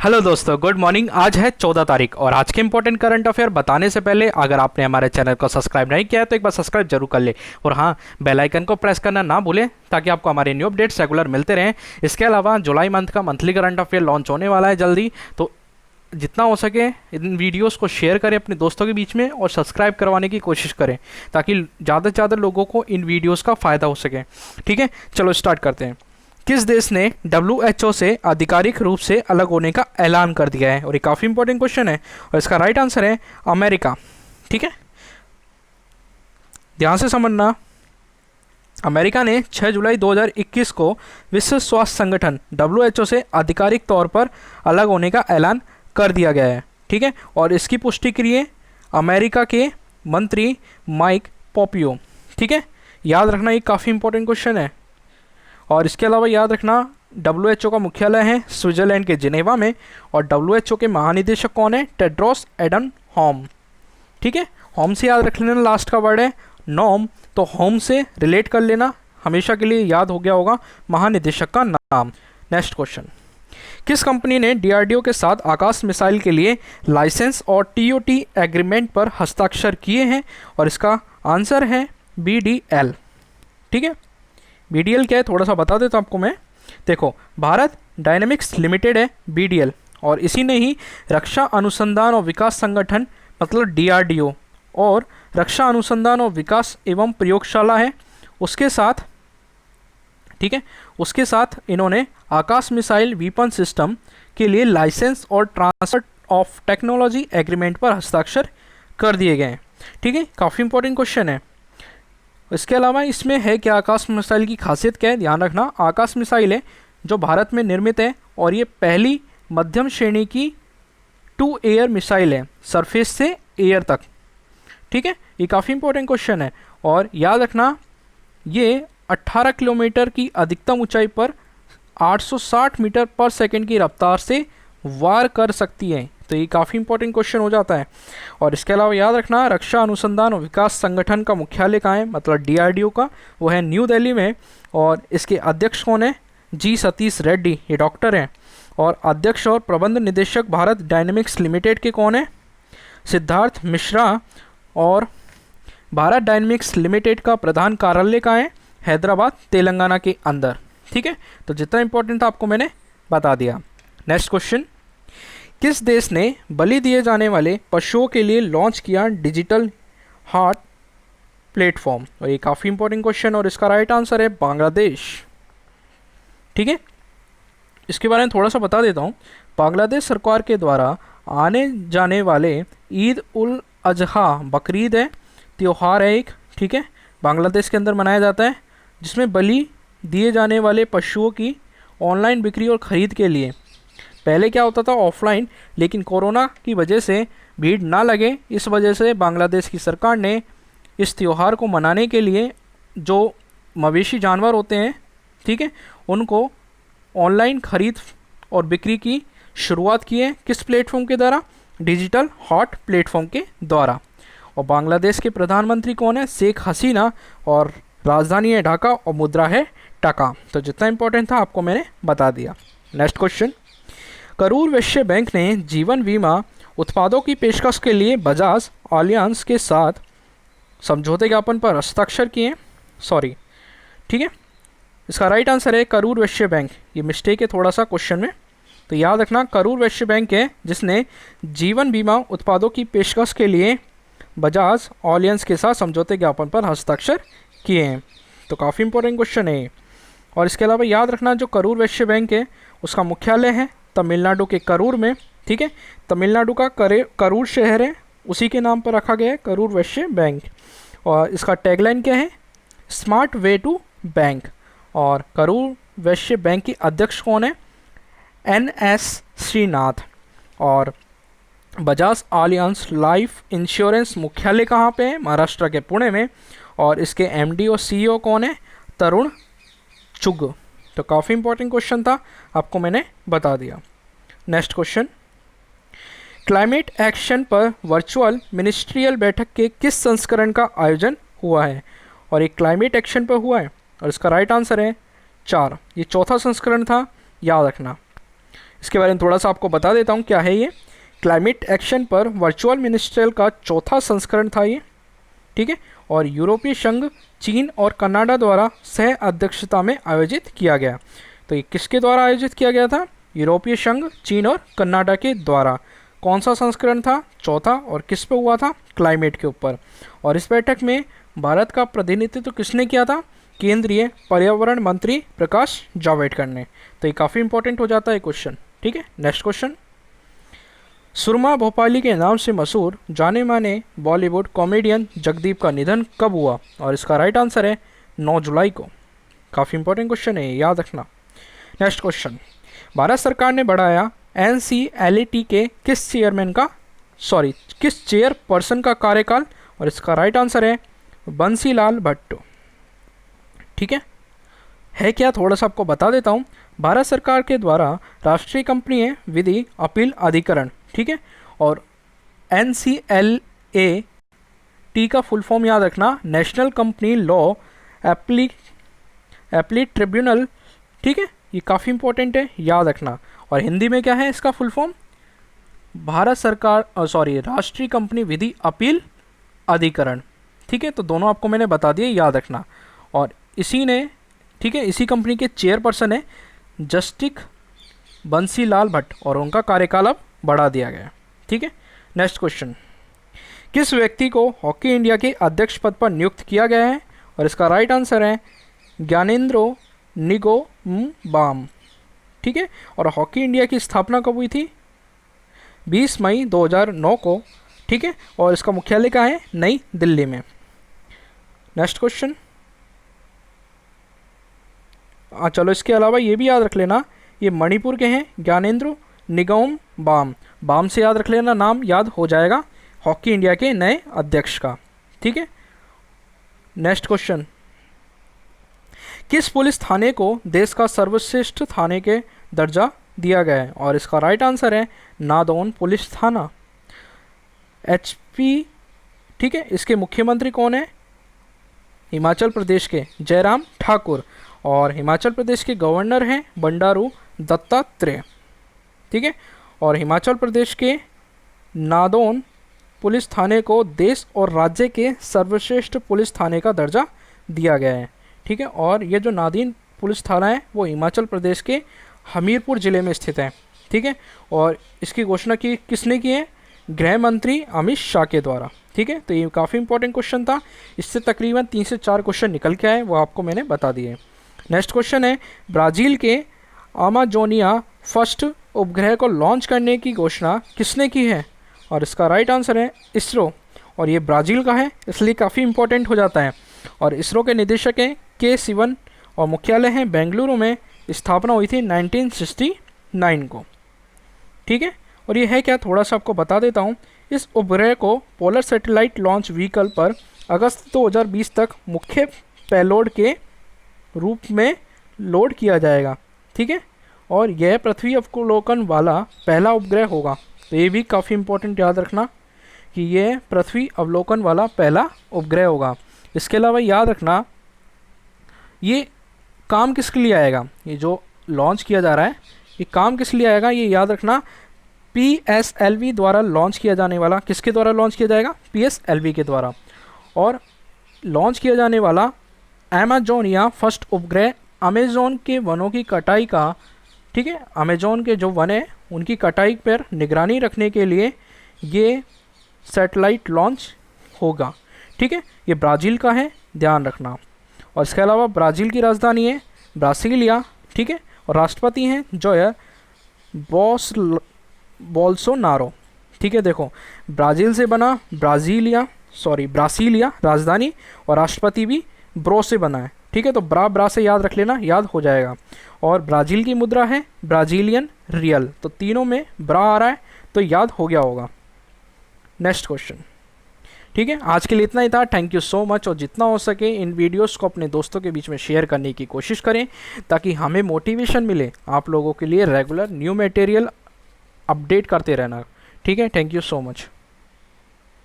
Hello दोस्तों, good morning. आज है 14 तारीख और आज के इंपॉर्टेंट करंट अफेयर बताने से पहले अगर आपने हमारे चैनल को सब्सक्राइब नहीं किया है तो एक बार सब्सक्राइब जरूर कर ले और हाँ, बेल आइकन को प्रेस करना ना भूलें ताकि आपको हमारे न्यू अपडेट्स रेगुलर मिलते रहें। इसके अलावा जुलाई मंथ का मंथली करंट अफेयर लॉन्च होने वाला है जल्दी, तो जितना हो सके इन वीडियोस को शेयर करें अपने दोस्तों के बीच में और सब्सक्राइब करवाने की कोशिश करें ताकि ज़्यादा से ज़्यादा लोगों को इन वीडियोस का फ़ायदा हो सके। ठीक है, चलो स्टार्ट करते हैं। किस देश ने WHO से आधिकारिक रूप से अलग होने का ऐलान कर दिया है? और ये काफ़ी इंपॉर्टेंट क्वेश्चन है और इसका राइट आंसर है अमेरिका। ठीक है, ध्यान से समझना। अमेरिका ने 6 जुलाई 2021 को विश्व स्वास्थ्य संगठन WHO से आधिकारिक तौर पर अलग होने का ऐलान कर दिया गया है। ठीक है, और इसकी पुष्टि के लिए अमेरिका के मंत्री माइक पोम्पियो। ठीक है, याद रखना ये काफ़ी इंपॉर्टेंट क्वेश्चन है। और इसके अलावा याद रखना WHO का मुख्यालय है स्विट्जरलैंड के जिनेवा में और WHO के महानिदेशक कौन है? Tedros Adhanom. ठीक है, होम से याद रख लेना, लास्ट का वर्ड है नॉम, तो होम से रिलेट कर लेना, हमेशा के लिए याद हो गया होगा महानिदेशक का नाम। नेक्स्ट क्वेश्चन, किस कंपनी ने DRDO के साथ आकाश मिसाइल के लिए लाइसेंस और TOT एग्रीमेंट पर हस्ताक्षर किए हैं? और इसका आंसर है BDL। ठीक है, BDL क्या है थोड़ा सा बता देता हूँ आपको मैं। देखो, भारत डायनेमिक्स लिमिटेड है BDL, और इसी ने ही रक्षा अनुसंधान और विकास संगठन मतलब DRDO और रक्षा अनुसंधान और विकास एवं प्रयोगशाला है उसके साथ, ठीक है, उसके साथ इन्होंने आकाश मिसाइल वीपन सिस्टम के लिए लाइसेंस और ट्रांसफर ऑफ टेक्नोलॉजी एग्रीमेंट पर हस्ताक्षर कर दिए गए हैं। ठीक है, काफ़ी इंपॉर्टेंट क्वेश्चन है। इसके अलावा इसमें है क्या, आकाश मिसाइल की खासियत क्या है? ध्यान रखना, आकाश मिसाइल है जो भारत में निर्मित है और ये पहली मध्यम श्रेणी की टू एयर मिसाइल है, सरफेस से एयर तक। ठीक है, ये काफ़ी इंपॉर्टेंट क्वेश्चन है। और याद रखना ये 18 किलोमीटर की अधिकतम ऊंचाई पर 860 मीटर पर सेकंड की रफ्तार से वार कर सकती है, तो ये काफ़ी इंपॉर्टेंट क्वेश्चन हो जाता है। और इसके अलावा याद रखना रक्षा अनुसंधान और विकास संगठन का मुख्यालय कहाँ है, मतलब DRDO का, वो है न्यू दिल्ली में। और इसके अध्यक्ष कौन है? G सतीश रेड्डी, ये डॉक्टर हैं। और अध्यक्ष और प्रबंध निदेशक भारत डायनेमिक्स लिमिटेड के कौन है? सिद्धार्थ मिश्रा। और भारत डायनेमिक्स लिमिटेड का प्रधान कार्यालय कहाँ है? हैदराबाद, तेलंगाना के अंदर। ठीक है, तो जितना इंपॉर्टेंट था आपको मैंने बता दिया। नेक्स्ट क्वेश्चन, किस देश ने बलि दिए जाने वाले पशुओं के लिए लॉन्च किया डिजिटल हार्ट प्लेटफॉर्म? और ये काफ़ी इंपॉर्टेंट क्वेश्चन और इसका राइट आंसर है बांग्लादेश। ठीक है, इसके बारे में थोड़ा सा बता देता हूँ। बांग्लादेश सरकार के द्वारा आने जाने वाले ईद उल अजहा, बकरीद है, त्यौहार है एक, ठीक है, बांग्लादेश के अंदर मनाया जाता है, जिसमें बलि दिए जाने वाले पशुओं की ऑनलाइन बिक्री और ख़रीद के लिए पहले क्या होता था ऑफलाइन, लेकिन कोरोना की वजह से भीड़ ना लगे, इस वजह से बांग्लादेश की सरकार ने इस त्यौहार को मनाने के लिए जो मवेशी जानवर होते हैं, ठीक है, उनको ऑनलाइन ख़रीद और बिक्री की शुरुआत की है। किस प्लेटफॉर्म के द्वारा? डिजिटल हार्ट प्लेटफॉर्म के द्वारा। और बांग्लादेश के प्रधानमंत्री कौन है? शेख हसीना। और राजधानी है ढाका और मुद्रा है टका। तो जितना इंपॉर्टेंट था आपको मैंने बता दिया। Next question, Karur Vysya bank ने जीवन बीमा उत्पादों की पेशकश के लिए बजाज एलियांज के साथ समझौते ज्ञापन पर हस्ताक्षर किए। सॉरी, ठीक है, इसका राइट आंसर है करूर वैश्य बैंक। ये मिस्टेक है थोड़ा सा क्वेश्चन में, तो याद रखना करूर वैश्य बैंक है जिसने जीवन बीमा उत्पादों की पेशकश के लिए बजाज एलियांज के साथ समझौते ज्ञापन पर हस्ताक्षर किए हैं। तो काफ़ी इंपॉर्टेंट क्वेश्चन है। और इसके अलावा याद रखना जो करूर वैश्य बैंक है उसका मुख्यालय है तमिलनाडु के करूर में। ठीक है, तमिलनाडु का करूर शहर है, उसी के नाम पर रखा गया है करूर वैश्य बैंक। और इसका टैगलाइन क्या है? Smart way to bank. और करूर वैश्य बैंक की अध्यक्ष कौन है? NS श्रीनाथ। और बजाज एलियांज लाइफ इंश्योरेंस मुख्यालय कहाँ पे है? महाराष्ट्र के पुणे में। और इसके MD और CEO कौन है? तरुण चुग। तो काफ़ी इंपॉर्टेंट क्वेश्चन था, आपको मैंने बता दिया। नेक्स्ट क्वेश्चन, क्लाइमेट एक्शन पर वर्चुअल मिनिस्ट्रियल बैठक के किस संस्करण का आयोजन हुआ है? और एक क्लाइमेट एक्शन पर हुआ है और इसका राइट आंसर है 4। ये चौथा संस्करण था, याद रखना। इसके बारे में थोड़ा सा आपको बता देता हूँ क्या है ये। क्लाइमेट एक्शन पर वर्चुअल मिनिस्ट्रियल का चौथा संस्करण था ये, ठीक है, और यूरोपीय संघ, चीन और कनाडा द्वारा सह अध्यक्षता में आयोजित किया गया। तो ये किसके द्वारा आयोजित किया गया था? यूरोपीय संघ, चीन और कनाडा के द्वारा। कौन सा संस्करण था? चौथा। और किस पे हुआ था? क्लाइमेट के ऊपर। और इस बैठक में भारत का प्रतिनिधित्व किसने किया था? केंद्रीय पर्यावरण मंत्री प्रकाश जावड़ेकर ने। तो ये काफ़ी इंपॉर्टेंट हो जाता है क्वेश्चन, ठीक है। नेक्स्ट क्वेश्चन, सुरमा भोपाली के नाम से मशहूर जाने माने बॉलीवुड कॉमेडियन जगदीप का निधन कब हुआ? और इसका राइट आंसर है 9 जुलाई को। काफ़ी इंपॉर्टेंट क्वेश्चन है, याद रखना। नेक्स्ट क्वेश्चन, भारत सरकार ने बढ़ाया NCLAT के किस चेयरपर्सन का कार्यकाल? और इसका राइट आंसर है बंसीलाल भट्ट, ठीक है क्या? थोड़ा सा आपको बता देता हूँ। भारत सरकार के द्वारा राष्ट्रीय कंपनी विधि अपील अधिकरण, ठीक है, और NCLAT का फुल फॉर्म याद रखना, national company law appellate tribunal, ठीक है, ये काफ़ी इंपॉर्टेंट है, याद रखना। और हिंदी में क्या है इसका फुल फॉर्म? राष्ट्रीय कंपनी विधि अपील अधिकरण, ठीक है। तो दोनों आपको मैंने बता दिए, याद रखना। और इसी ने, ठीक है, इसी कंपनी के चेयरपर्सन है जस्टिस बंसीलाल भट्ट, और उनका कार्यकाल अब बढ़ा दिया गया, ठीक है। नेक्स्ट क्वेश्चन, किस व्यक्ति को हॉकी इंडिया के अध्यक्ष पद पर नियुक्त किया गया है? और इसका राइट आंसर है ज्ञानेंद्रो निंगोमबाम, ठीक है। और हॉकी इंडिया की स्थापना कब हुई थी? 20 मई 2009 को, ठीक है। और इसका मुख्यालय कहाँ है? नई दिल्ली में। नेक्स्ट क्वेश्चन, चलो इसके अलावा ये भी याद रख लेना, ये मणिपुर के हैं ज्ञानेंद्र निगम बाम से याद रख लेना, नाम याद हो जाएगा हॉकी इंडिया के नए अध्यक्ष का, ठीक है। नेक्स्ट क्वेश्चन, किस पुलिस थाने को देश का सर्वश्रेष्ठ थाने के दर्जा दिया गया है? और इसका राइट आंसर है नादौन पुलिस थाना, HP, ठीक है। इसके मुख्यमंत्री कौन है? हिमाचल प्रदेश के जयराम ठाकुर, और हिमाचल प्रदेश के गवर्नर हैं बंडारू दत्तात्रेय, ठीक है। और हिमाचल प्रदेश के नादौन पुलिस थाने को देश और राज्य के सर्वश्रेष्ठ पुलिस थाने का दर्जा दिया गया है, ठीक है। और ये जो नादौन पुलिस थाना है वो हिमाचल प्रदेश के हमीरपुर ज़िले में स्थित है, ठीक है। और इसकी घोषणा किसने की है? गृह मंत्री अमित शाह के द्वारा, ठीक है। तो ये काफ़ी इंपॉर्टेंट क्वेश्चन था, इससे तकरीबन 3 से 4 क्वेश्चन निकल के आए, वो आपको मैंने बता दिए। नेक्स्ट क्वेश्चन है, ब्राज़ील के अमाजोनिया फर्स्ट उपग्रह को लॉन्च करने की घोषणा किसने की है? और इसका राइट आंसर है इसरो, और ये ब्राज़ील का है, इसलिए काफ़ी इंपॉर्टेंट हो जाता है। और इसरो के निदेशक हैं के सिवन, और मुख्यालय है बेंगलुरु में, स्थापना हुई थी 1969 को, ठीक है। और ये है क्या? थोड़ा सा आपको बता देता हूँ। इस उपग्रह को पोलर सैटेलाइट लॉन्च व्हीकल पर अगस्त 2020 तक मुख्य पेलोड के रूप में लोड किया जाएगा, ठीक है। और यह पृथ्वी अवलोकन वाला पहला उपग्रह होगा। तो ये भी काफ़ी इंपॉर्टेंट याद रखना कि यह पृथ्वी अवलोकन वाला पहला उपग्रह होगा। इसके अलावा याद रखना, ये काम किसके लिए आएगा? ये जो लॉन्च किया जा रहा है ये काम किस लिए आएगा? ये याद रखना, PSLV द्वारा लॉन्च किया जाने वाला, किसके द्वारा लॉन्च किया जाएगा? PSLV के द्वारा। और लॉन्च किया जाने वाला अमेजोनिया फर्स्ट उपग्रह अमेजोन के वनों की कटाई का, ठीक है, अमेजोन के जो वन है उनकी कटाई पर निगरानी रखने के लिए ये सैटेलाइट लॉन्च होगा, ठीक है। ये ब्राज़ील का है, ध्यान रखना। और इसके अलावा ब्राज़ील की राजधानी है ब्रासिलिया, ठीक है। और राष्ट्रपति हैं जोयर बोल्सोनारो, ठीक है। देखो, ब्राज़ील से बना ब्रासीलिया राजधानी, और राष्ट्रपति भी ब्रो से बना है, ठीक है। तो ब्रा से याद रख लेना, याद हो जाएगा। और ब्राज़ील की मुद्रा है ब्राज़ीलियन रियल, तो तीनों में ब्रा आ रहा है, तो याद हो गया होगा। नेक्स्ट क्वेश्चन, ठीक है। आज के लिए इतना ही था। Thank you so much. और जितना हो सके इन वीडियोस को अपने दोस्तों के बीच में शेयर करने की कोशिश करें, ताकि हमें मोटिवेशन मिले आप लोगों के लिए रेगुलर न्यू मटेरियल अपडेट करते रहना, ठीक है। Thank you so much.